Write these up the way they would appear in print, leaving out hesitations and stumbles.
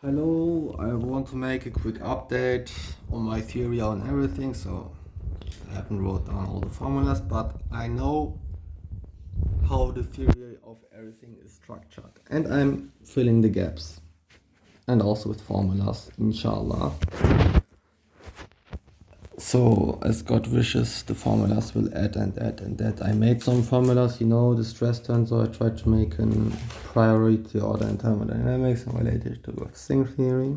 Hello, I want to make a quick update on my theory on everything. So I haven't wrote down all the formulas, but I know how the theory of everything is structured, and I'm filling the gaps, and also with formulas, inshallah. So as God wishes, the formulas will add and add and add. I made some formulas, the stress tensor. I tried to make a priority order in thermodynamics and related to string theory.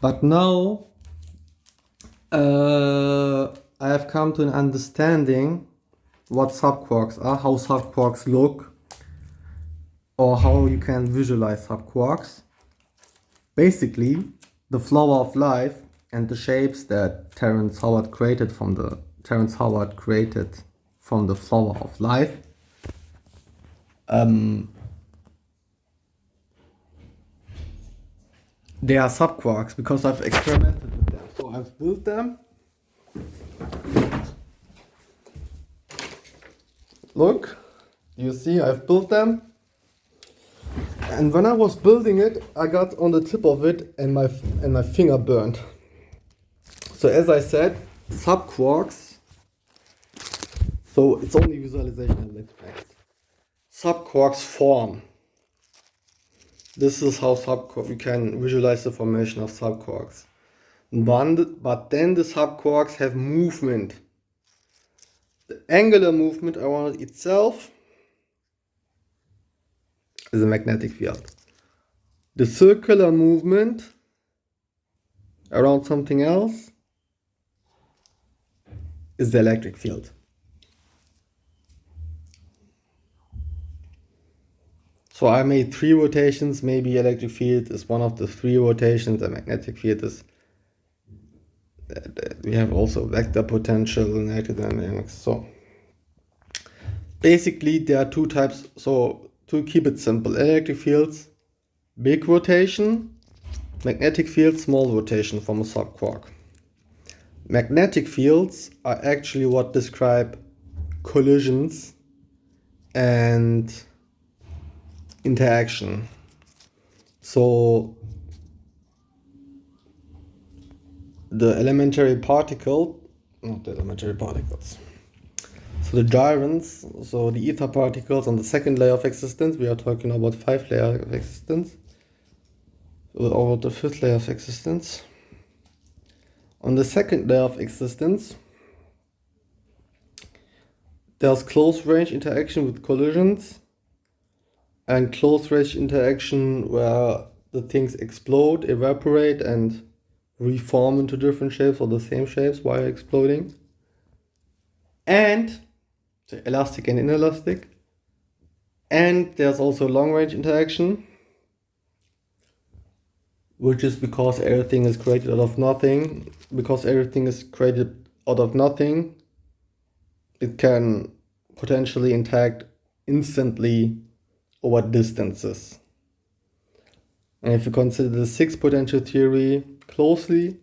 But now I have come to an understanding what subquarks are, how subquarks look, or how you can visualize subquarks. Basically, the flower of life and the shapes that Terence Howard created from the flower of life. They are subquarks because I've experimented with them. So I've built them. Look, you see, I've built them. And when I was building it, I got on the tip of it and my finger burned. So as I said, subquarks. So it's only visualization and effect. Subquarks form. This is how we can visualize the formation of subquarks. But then the subquarks have movement. The angular movement around itself is a magnetic field. The circular movement around something else is the electric field. So I made 3 rotations. Maybe electric field is one of the 3 rotations. The magnetic field is. We have also vector potential in electrodynamics. So basically there are 2 types. So to keep it simple, electric fields, big rotation, magnetic fields, small rotation from a subquark. Magnetic fields are actually what describe collisions and interaction. So the elementary particle, not the elementary particles. So the gyrons, so the ether particles on the second layer of existence, we are talking about 5 layers of existence, or the 5th layer of existence. On the second layer of existence, there's close range interaction with collisions and close range interaction where the things explode, evaporate, and reform into different shapes or the same shapes while exploding. And the elastic and inelastic. And there's also long range interaction, which is because everything is created out of nothing. Because everything is created out of nothing, it can potentially interact instantly over distances. And if you consider the 6 potential theory closely,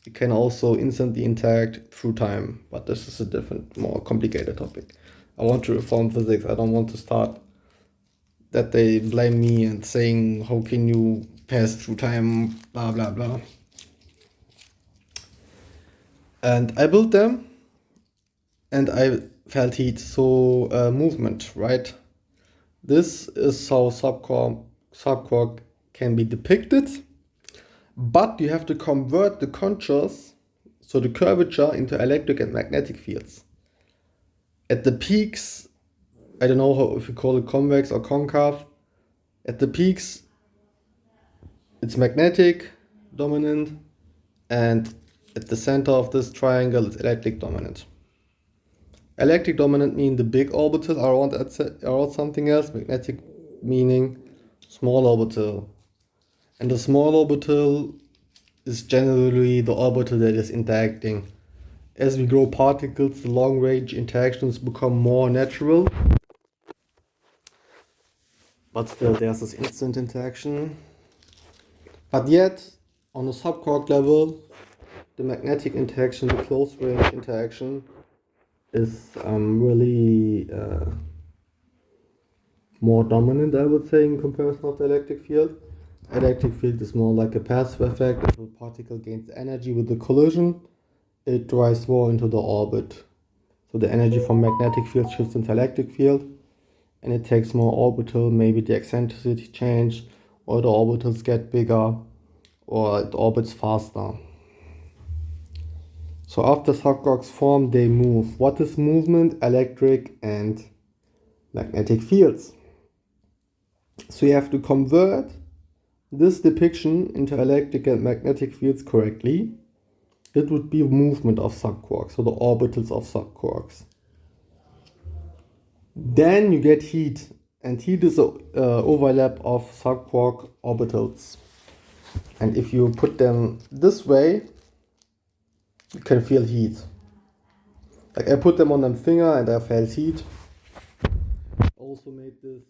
it can also instantly interact through time. But this is a different, more complicated topic. I want to reform physics. I don't want to start that they blame me and saying, how can you pass through time, blah, blah, blah. And I built them and I felt heat, so movement, right? This is how subquark can be depicted, but you have to convert the contours, so the curvature, into electric and magnetic fields. At the peaks, I don't know if you call it convex or concave. At the peaks, it's magnetic dominant, and at the center of this triangle, it's electric dominant. Electric dominant mean the big orbital around something else, magnetic meaning small orbital. And the small orbital is generally the orbital that is interacting. As we grow particles, the long range interactions become more natural. But still there's this instant interaction. But yet, on the subquark level, the magnetic interaction, the close range interaction, is really more dominant, I would say, in comparison of the electric field. electric field is more like a passive effect. If a particle gains energy with the collision, it drives more into the orbit. So the energy from magnetic field shifts into electric field, and it takes more orbital, maybe the eccentricity change, or the orbitals get bigger, or it orbits faster. So after subquarks form, they move. What is movement? Electric and magnetic fields. So you have to convert this depiction into electric and magnetic fields correctly. It would be movement of subquarks, so the orbitals of subquarks. Then you get heat, and heat is an overlap of subquark orbitals. And if you put them this way, you can feel heat. Like I put them on my finger and I felt heat. Also made this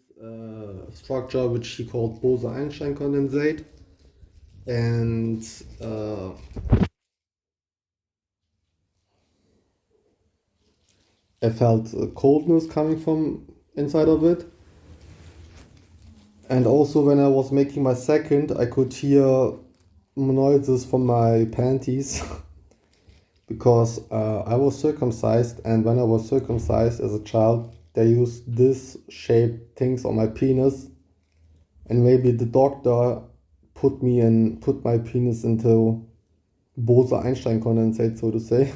structure which he called Bose-Einstein condensate, and I felt coldness coming from inside of it. And also when I was making my second, I could hear noises from my panties because I was circumcised, and when I was circumcised as a child, they used this shaped things on my penis, and maybe the doctor put my penis into Bose-Einstein condensate, so to say.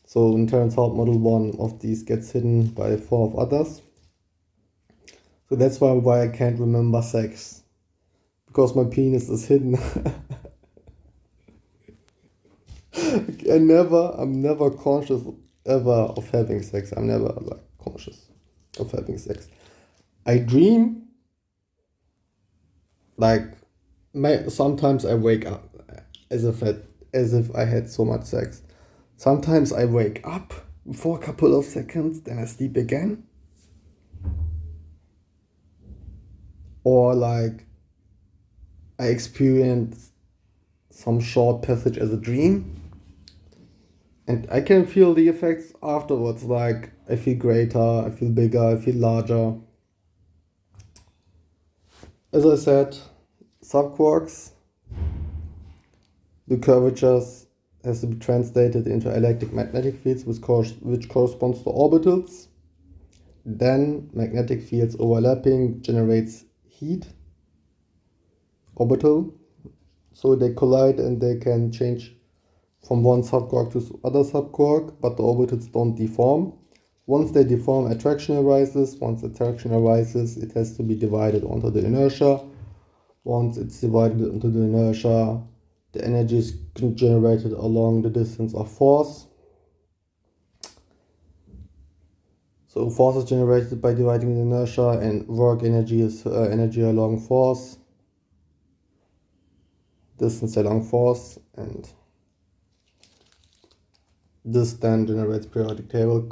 So in turns out model 1 of these gets hidden by 4 of others. So that's why I can't remember sex, because my penis is hidden. I'm never conscious ever of having sex. I'm never like conscious of having sex. I dream, like sometimes I wake up as if I had so much sex. Sometimes I wake up for a couple of seconds, then I sleep again. Or like I experience some short passage as a dream, and I can feel the effects afterwards. Like I feel greater, I feel bigger, I feel larger. As I said, subquarks, the curvatures has to be translated into electric magnetic fields, which corresponds to orbitals. Then magnetic fields overlapping generates heat, orbital, so they collide and they can change from one subquark to other subquark, but the orbitals don't deform. Once they deform, attraction arises. Once attraction arises, it has to be divided onto the inertia. Once it's divided into the inertia, the energy is generated along the distance of force. So force is generated by dividing the inertia, and work energy is energy along force, distance along force, and this then generates periodic table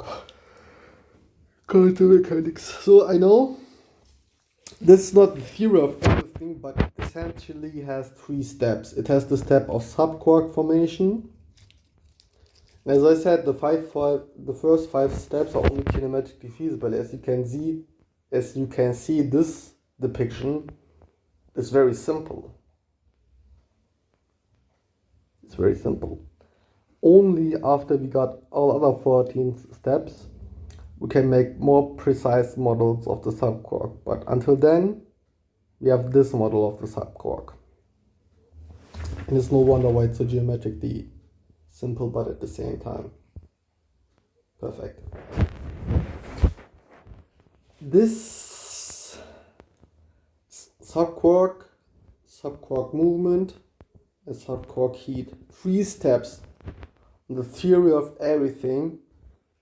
quantum mechanics. So I know this is not the theory of everything, but it essentially has 3 steps. It has the step of subquark formation. As I said, the first 5 steps are only kinematically feasible. As you can see, this depiction is very simple. It's very simple. Only after we got all other 14 steps, we can make more precise models of the subquark. But until then, we have this model of the subquark. And it's no wonder why it's so geometrically simple, but at the same time perfect. This subquark movement, and subquark heat, 3 steps in the theory of everything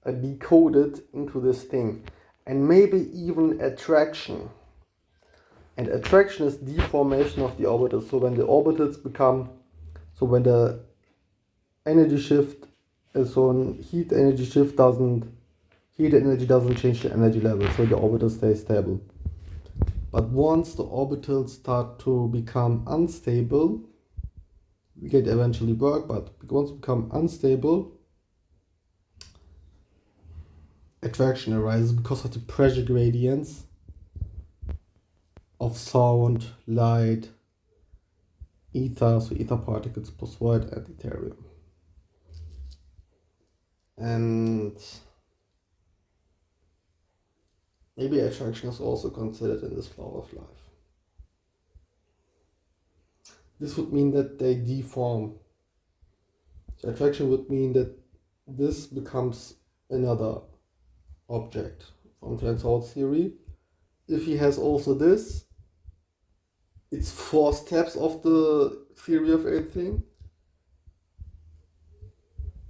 are decoded into this thing, and maybe even attraction. And attraction is deformation of the orbitals. So when the orbitals when the energy shift, heat energy doesn't change the energy level, so the orbitals stay stable. But once the orbitals start to become unstable, we get eventually work, but once they become unstable, attraction arises because of the pressure gradients of sound, light, ether, so ether particles plus void and deuterium. And maybe attraction is also considered in this flower of life. This would mean that they deform. So attraction would mean that this becomes another object from Transort theory. If he has also this, it's 4 steps of the theory of everything.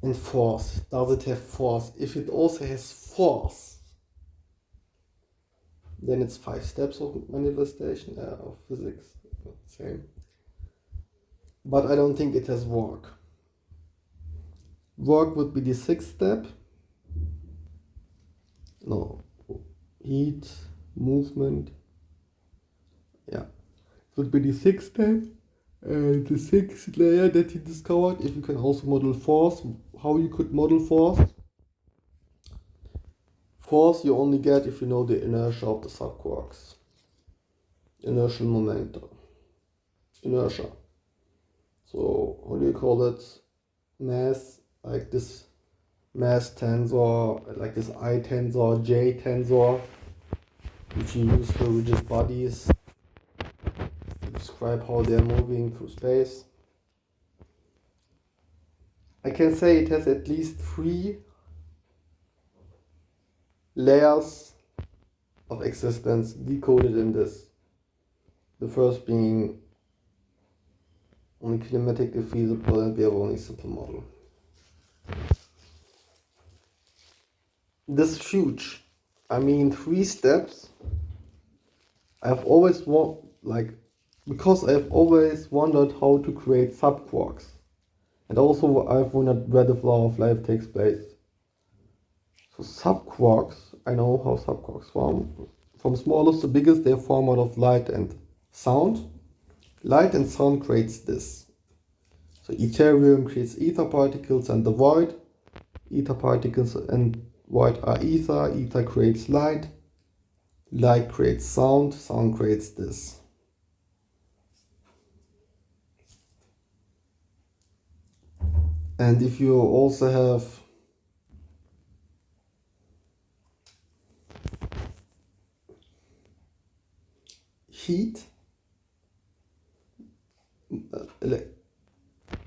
And force, does it have force? If it also has force, then it's 5 steps of manifestation, of physics, same. But I don't think it has work. Work would be the 6th step. No, heat, movement. Yeah, it would be the 6th step. And the 6th layer that he discovered, if you can also model force, how you could model force. Force you only get if you know the inertia of the subquarks. Inertial momentum. Inertia. So, how do you call it? Mass, like this mass tensor, like this I tensor, J tensor, which you use for rigid bodies to describe how they're moving through space. I can say it has at least 3 layers of existence decoded in this. The first being only kinematically feasible, and we have only simple model. This is huge. I mean, 3 steps. I've always because I've always wondered how to create subquarks, and also I've wondered where the flower of life takes place. So subquarks, I know how subquarks form. From smallest to biggest, they form out of light and sound. Light and sound creates this. So deuterium creates ether particles and the void. Ether particles and void are ether. Ether creates light. Light creates sound. Sound creates this. And if you also have heat,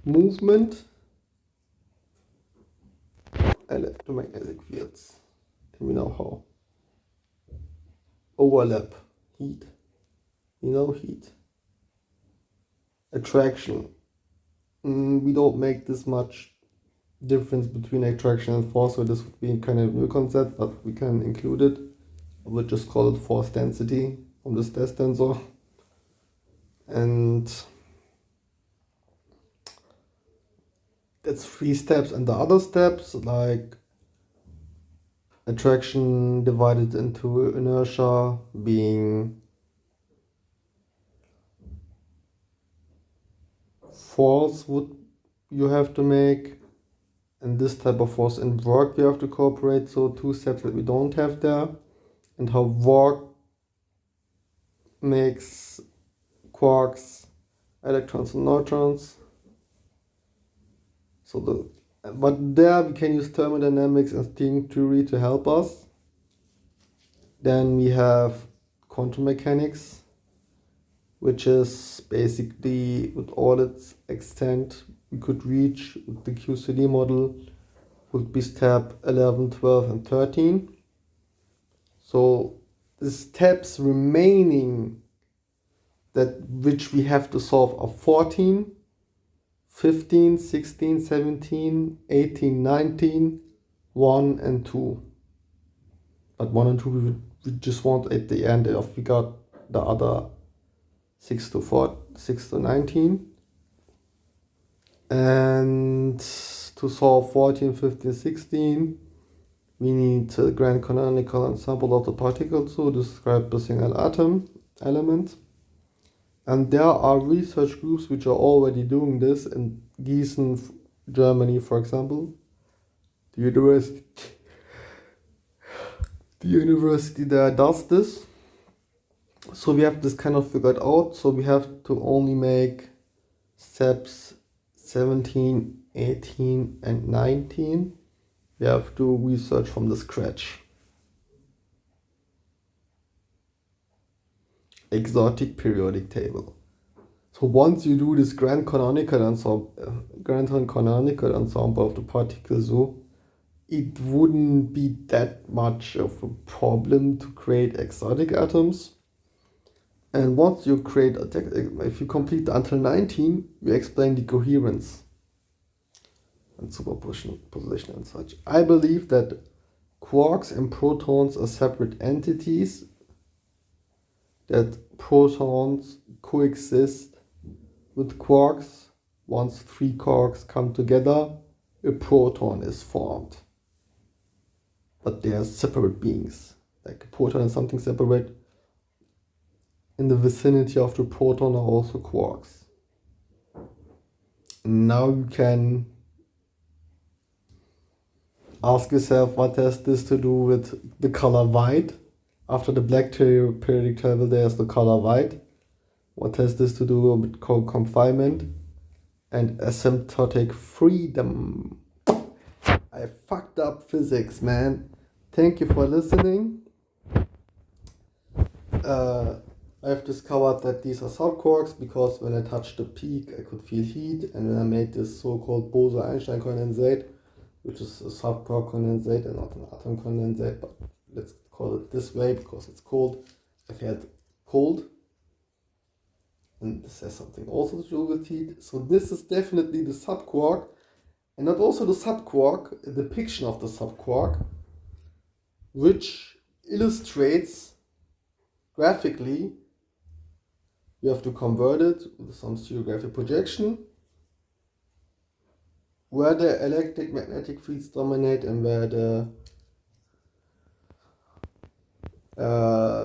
movement, electromagnetic fields, and we know how. Overlap, heat, heat. Attraction, we don't make this much difference between attraction and force, so this would be kind of a new concept, but we can include it. I would just call it force density from the stress tensor. And that's 3 steps. And the other steps, like attraction divided into inertia, being force would you have to make, and this type of force and work you have to cooperate. So 2 steps that we don't have there, and how work makes quarks, electrons and neutrons. But there we can use thermodynamics and string theory to help us. Then we have quantum mechanics, which is basically with all its extent we could reach with the QCD model would be step 11, 12 and 13. So the steps remaining which we have to solve are 14, 15, 16, 17, 18, 19, 1 and 2. But 1 and 2 we just want at the end if we got the other 6 to 19. And to solve 14, 15, 16, we need a grand canonical ensemble of the particles to describe the single atom element. And there are research groups which are already doing this in Gießen, Germany, for example. The university there does this. So we have this kind of figured out. So we have to only make steps 17, 18, and 19. We have to research from the scratch. Exotic periodic table. So once you do this grand canonical ensemble of the particles, so it wouldn't be that much of a problem to create exotic atoms. And once you create, if you complete until 19, you explain the coherence and superposition and such. I believe that quarks and protons are separate entities, that protons coexist with quarks. Once 3 quarks come together, a proton is formed. But they are separate beings. Like a proton is something separate. In the vicinity of the proton are also quarks. Now you can ask yourself, what has this to do with the color white? After the black periodic table, there's the color white. What has this to do with confinement and asymptotic freedom? I fucked up physics, man. Thank you for listening. I've discovered that these are subquarks because when I touched the peak, I could feel heat, and when I made this so-called Bose-Einstein condensate, which is a subquark condensate and not an atom condensate, but let's call it this way because it's cold. I felt cold, and this has something also to do with heat. So this is definitely the subquark, and not also the subquark, a depiction of the subquark, which illustrates graphically. We have to convert it with some stereographic projection, where the electric magnetic fields dominate and where the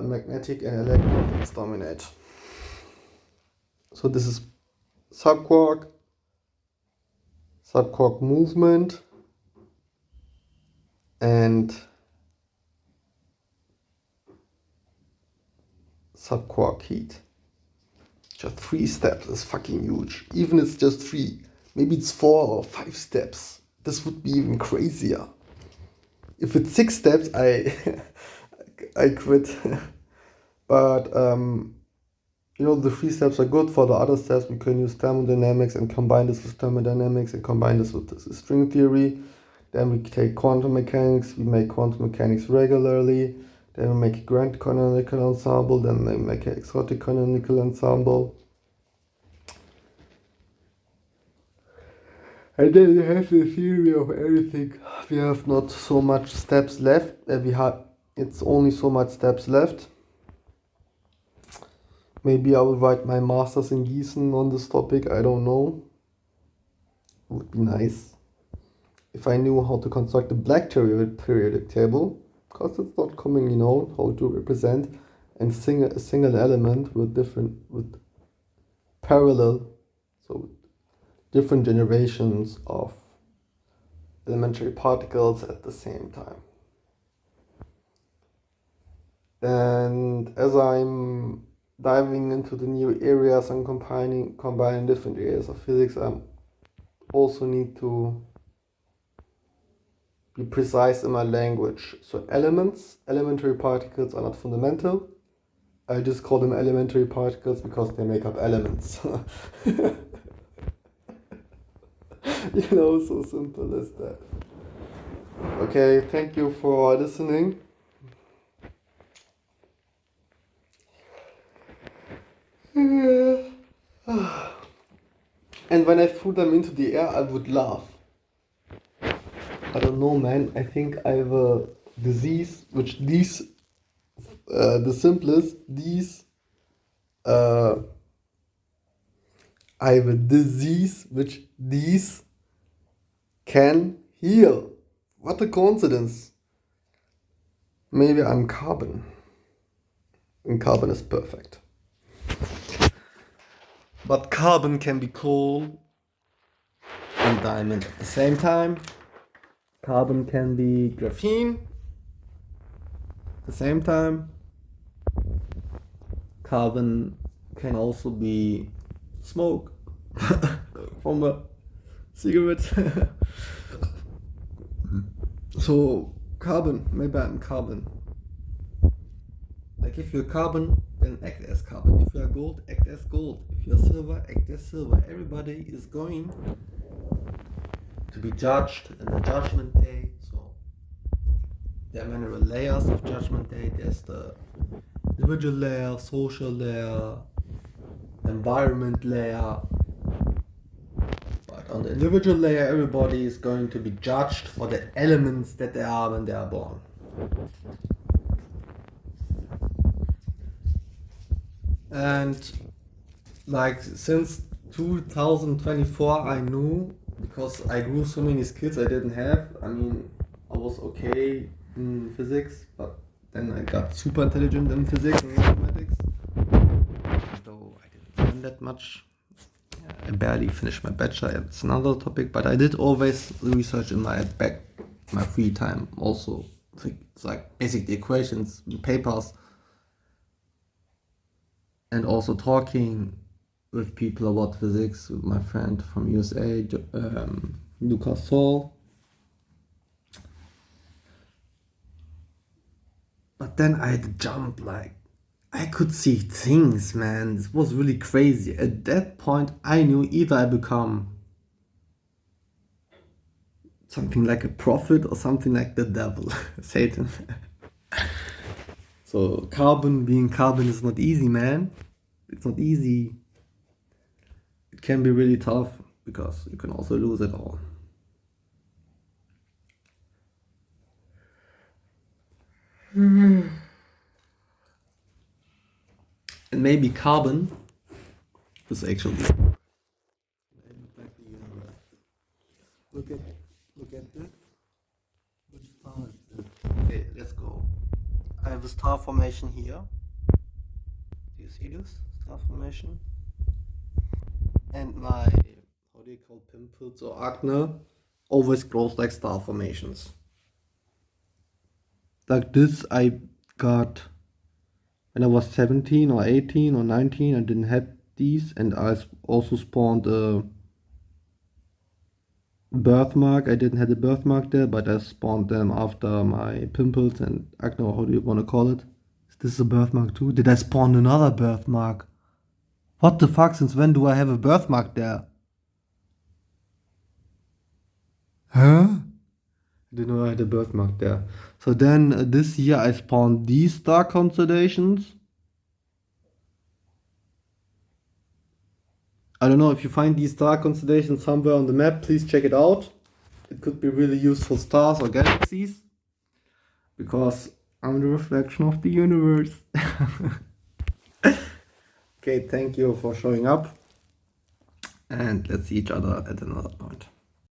magnetic and electric fields dominate. So this is subquark movement, and subquark heat. Just 3 steps is fucking huge. Even if it's just 3, maybe it's 4 or 5 steps. This would be even crazier. If it's 6 steps, I quit. But the 3 steps are good. For the other steps, we can use thermodynamics and combine this with thermodynamics and combine this with this string theory. Then we take quantum mechanics. We make quantum mechanics regularly. Then we make a grand canonical ensemble. Then we make an exotic canonical ensemble. And then we have the theory of everything. We have not so much steps left. It's only so much steps left. Maybe I will write my master's in Gießen on this topic. I don't know. It would be nice if I knew how to construct a black periodic table, because it's not commonly known how to represent and a single element with parallel, so different generations of elementary particles at the same time. And as I'm diving into the new areas and combining different areas of physics, I also need to be precise in my language. So elementary particles are not fundamental. I just call them elementary particles because they make up elements. So simple as that. Okay, thank you for listening. And when I threw them into the air, I would laugh. I don't know, man. I think I have a disease, which the simplest, I have a disease which these can heal. What a coincidence. Maybe I'm carbon. And carbon is perfect. But carbon can be coal and diamond at the same time. Carbon can be graphene at the same time. Carbon can also be smoke from a cigarette. So carbon, maybe I'm carbon. Like if you're carbon, then act as carbon. If you're gold, act as gold. If you're silver, act as silver. Everybody is going to be judged in the judgment day. So there are many layers of judgment day. There's the individual layer, social layer, environment layer. But on the individual layer, everybody is going to be judged for the elements that they are when they are born. And like since 2024, I knew, because I grew so many skills I didn't have. I mean, I was okay in physics, but then I got super intelligent in physics and mathematics. Though I didn't learn that much. I barely finished my bachelor. It's another topic, but I did always research in my free time. Also, it's like basic equations, papers, and also talking with people about physics. With my friend from USA, Lucas Saul. But then I had to jump, like I could see things, man. This was really crazy. At that point, I knew either I become something like a prophet or something like the devil, Satan. So being carbon is not easy, man. It's not easy. It can be really tough because you can also lose it all. And maybe carbon is actually look at this. Which star is this? Okay, let's go. I have a star formation here. Do you see this star formation? And my, how do you call pimples or acne, always grows like star formations. Like this I got when I was 17 or 18 or 19. I didn't have these, and I also spawned a birthmark. I didn't have a birthmark there, but I spawned them after my pimples and acne, how do you want to call it? Is this a birthmark too? Did I spawn another birthmark? What the fuck, since when do I have a birthmark there? Huh? I didn't know I had a birthmark there. So then this year I spawned these star constellations. I don't know if you find these star constellations somewhere on the map, please check it out. It could be really useful stars or galaxies, because I'm the reflection of the universe. Okay, thank you for showing up, and let's see each other at another point.